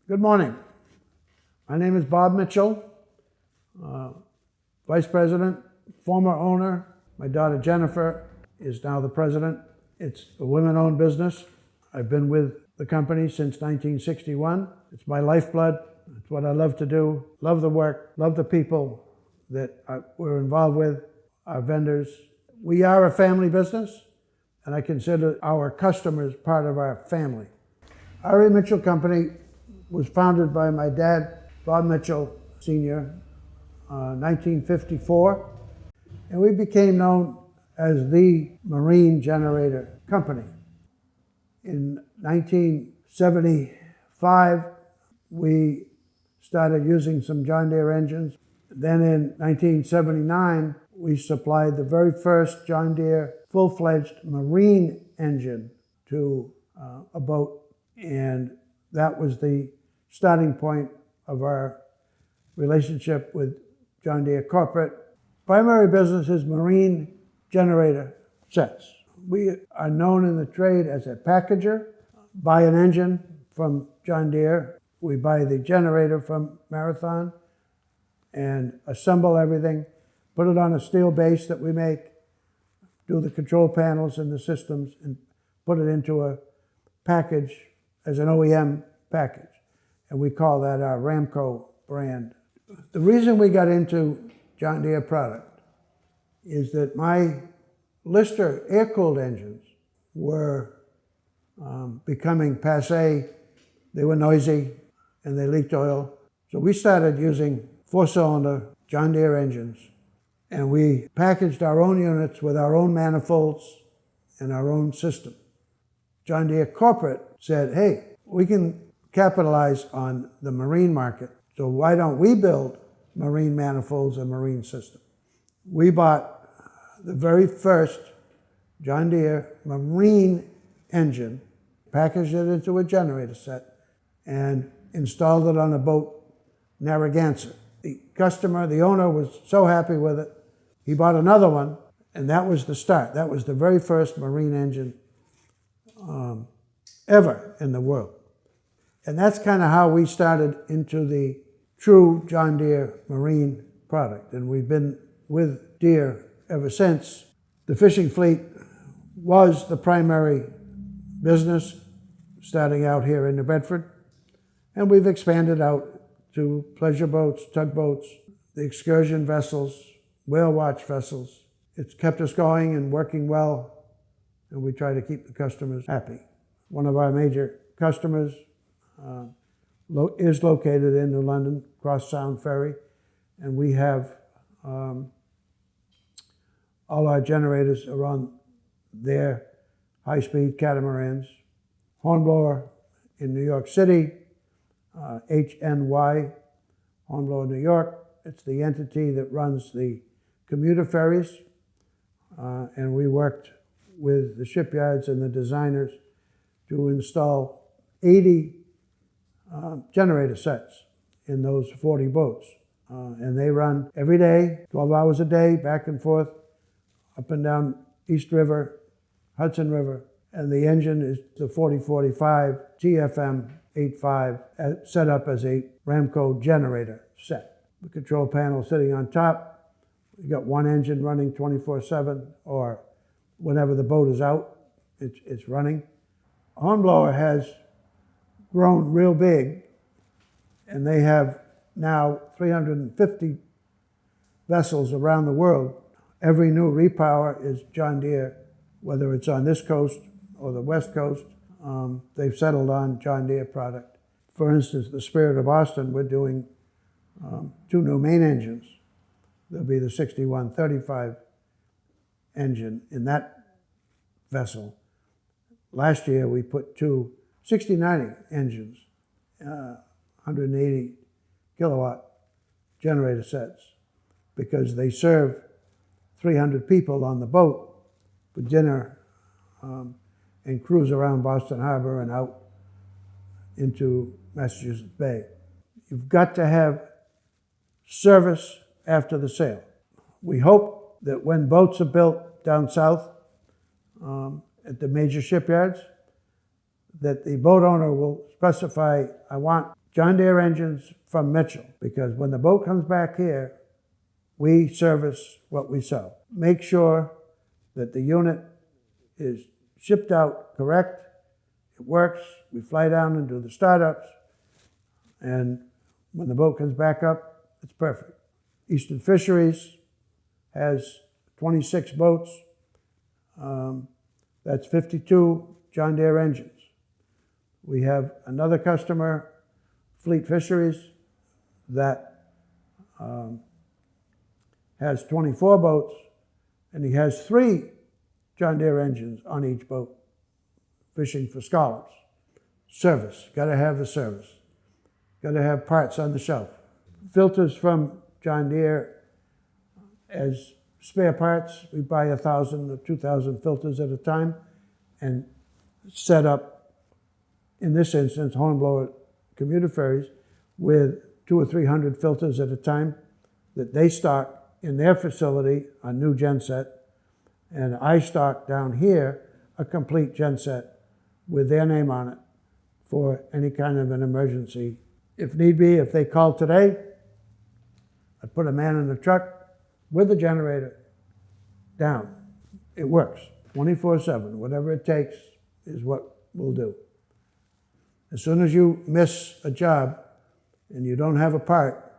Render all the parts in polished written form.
Good morning. My name is Bob Mitchell, Vice President, former owner. My daughter Jennifer is now the president. It's a women-owned business. I've been with the company since 1961. It's my lifeblood. It's what I love to do. Love the work, love the people that we're involved with, our vendors. We are a family business, and I consider our customers part of our family. R.A. Mitchell Company was founded by my dad, Bob Mitchell Sr., 1954, and we became known as the marine generator company. In 1975, we started using some John Deere engines. Then in 1979, we supplied the very first John Deere full-fledged marine engine to a boat, and that was the starting point of our relationship with John Deere Corporate. Primary business is marine generator sets. We are known in the trade as a packager. Buy an engine from John Deere, we buy the generator from Marathon and assemble everything, put it on a steel base that we make, do the control panels and the systems, and put it into a package as an OEM package. And we call that our Ramco brand. The reason we got into John Deere product is that my Lister air-cooled engines were becoming passé. They were noisy and they leaked oil. So we started using four-cylinder John Deere engines, and we packaged our own units with our own manifolds and our own system. John Deere Corporate said, hey, we can capitalize on the marine market, so why don't we build marine manifolds and marine system? We bought the very first John Deere marine engine, packaged it into a generator set, and installed it on a boat, Narragansett. The customer, the owner, was so happy with it, he bought another one, and that was the start. That was the very first marine engine ever in the world. And that's kind of how we started into the true John Deere marine product. And we've been with Deere ever since. The fishing fleet was the primary business starting out here in New Bedford. And we've expanded out to pleasure boats, tugboats, the excursion vessels, whale watch vessels. It's kept us going and working well, and we try to keep the customers happy. One of our major customers is located in New London, Cross Sound Ferry, and we have all our generators are on their high-speed catamarans. Hornblower in New York City, HNY, Hornblower, New York. It's the entity that runs the commuter ferries, and we worked with the shipyards and the designers to install 80 generator sets in those 40 boats. And they run every day, 12 hours a day, back and forth, up and down East River, Hudson River. And the engine is the 4045 TFM 85, set up as a Ramco generator set. The control panel sitting on top. You got one engine running 24/7, or whenever the boat is out, it's running. Hornblower has grown real big, and they have now 350 vessels around the world. Every new repower is John Deere, whether it's on this coast or the West Coast. They've settled on John Deere product. For instance, the Spirit of Boston, we're doing 2 new main engines. There'll be the 6135 engine in that vessel. Last year, we put 2 6090 engines, 180 kilowatt generator sets, because they serve 300 people on the boat for dinner and cruise around Boston Harbor and out into Massachusetts Bay. You've got to have service after the sale. We hope that when boats are built down south at the major shipyards, that the boat owner will specify, I want John Deere engines from Mitchell, because when the boat comes back here, we service what we sell. Make sure that the unit is shipped out correct, it works, we fly down and do the startups, and when the boat comes back up, it's perfect. Eastern Fisheries has 26 boats. That's 52 John Deere engines. We have another customer, Fleet Fisheries, that has 24 boats, and he has 3 John Deere engines on each boat, fishing for scallops. Service, gotta have the service. Gotta have parts on the shelf. Filters from John Deere as spare parts. We buy 1,000 or 2,000 filters at a time and set up, in this instance, hornblower commuter ferries with 200 or 300 filters at a time that they stock in their facility, a new genset, and I stock down here a complete genset with their name on it for any kind of an emergency. If need be, if they call today, I'd put a man in the truck with a generator down. It works 24/7. Whatever it takes is what we'll do. As soon as you miss a job and you don't have a part,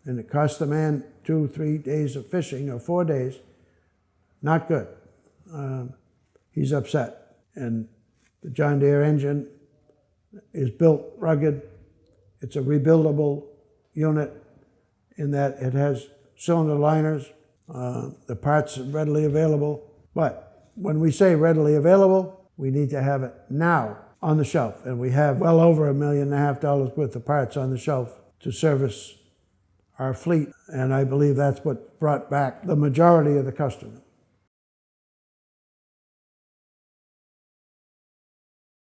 and it costs the man 2, 3 days of fishing or 4 days, not good. He's upset. And the John Deere engine is built rugged. It's a rebuildable unit in that it has cylinder liners. The parts are readily available. But when we say readily available, we need to have it now on the shelf. And we have well over $1.5 million worth of parts on the shelf to service our fleet. And I believe that's what brought back the majority of the customers.